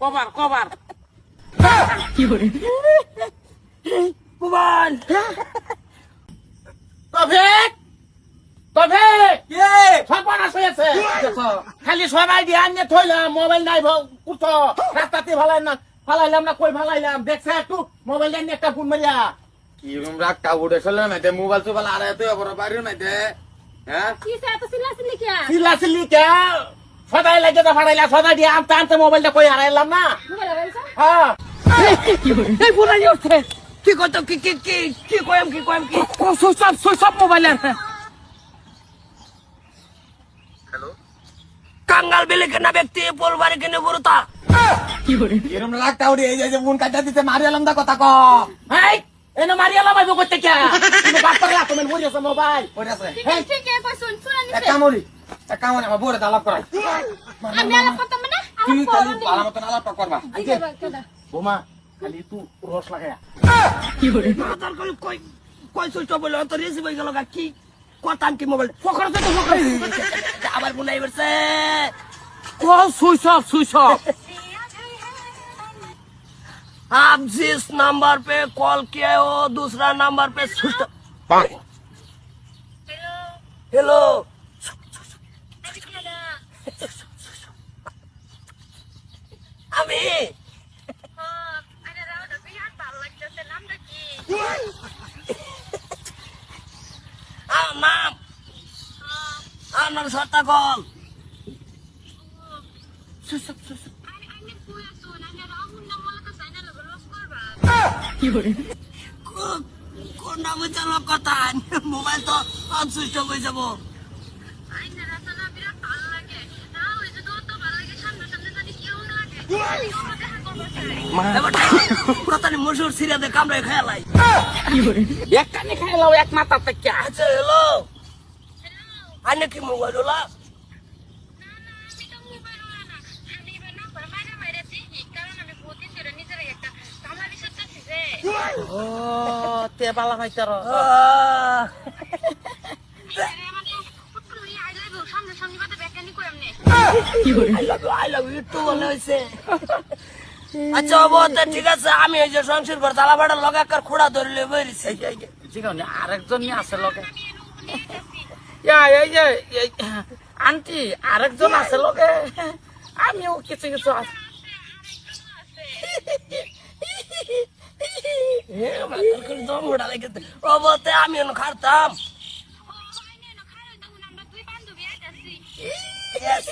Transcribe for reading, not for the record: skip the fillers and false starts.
কবার কবার কি করে মোবাইল তফিক তফিক সর্বনাশ হয়েছে খালি সবাই দিয়ে আনিয়ে থইলাম মোবাইল নাই উঠো রাস্তাতে ফালাইলাম না কই ফালাইলাম দেখছে একটু মোবাইল নিয়ে একটা ফোন মারিয়া কিরম রাগটা উঠে চলে না মোবাইল চোবাইল আর এত বড় বাইরে নাই হ্যাঁ চিল্লা চিল্লি কে সদাই লাগে তো ফাড়াইলা সদাই দিয়ে আনতে আনতে মোবাইলটা কই হারাইলাম না হ্যাঁ এই ফোন আনি উঠছে কি কত কি কইম কি সব মোবাইল আছে কাঙ্গাল বেলে কেনা ব্যক্তি পোলবাড়ি কিনে গুরুতা কি করে কিরম রাগটা উঠে এই যে ফোন কাটা দিতে মারিয়ালাম দা কথা ক এই এনে মারিয়ালাম আইবো কইতে কে তুমি বাপ করে তুমি মরিয়াছ মোবাইল ওইটাছে ঠিক আছে শুন শুন এক কামড়ি আমার বউরে আলাপ করাই আমি আলাপ করতাম না তুই খালি ভালো মতন আলাপ করবা বোমা খালি তুই রস লাগায়া কি করে তার কই কই সুইচ অফ হলো তো রিসিভ হয়ে গেল কি কথান কি মোবাইল ফকর তো ফকর আবার বুনাই বসে কো সুইচ অফ आप जिस नंबर पे कॉल किए हो दूसरा नंबर पे स्विच हेलो আমি নাম আমার সত্তা কল কি করে কোন নামে চালো কথা মোবাইল তো অনসুইচ হয়ে যাব মশুর সিরিয়াতে কামড়ে খেয়ালাই কি করে একটা নি খেয়ালাও এক মাথা থেকে আচ্ছা হ্যালো আনে কি মোবাইল হলা ও তে বালা ভাইতার কি করে আই লাভ ইউ টু বলে হইছে আচ্ছা বাবা ঠিক আছে আমি এই যে সংসার ঘর তালা ভাড়া লগাকার খোড়া ধরলে বেরিয়েছি জিগানি আরেকজন নি আছে লগে এই যে আন্টি আরেকজন আছে লগে আমিও কিছু কিছু আছে দম উড়া লেগেছে ও বলতে আমি খাতাম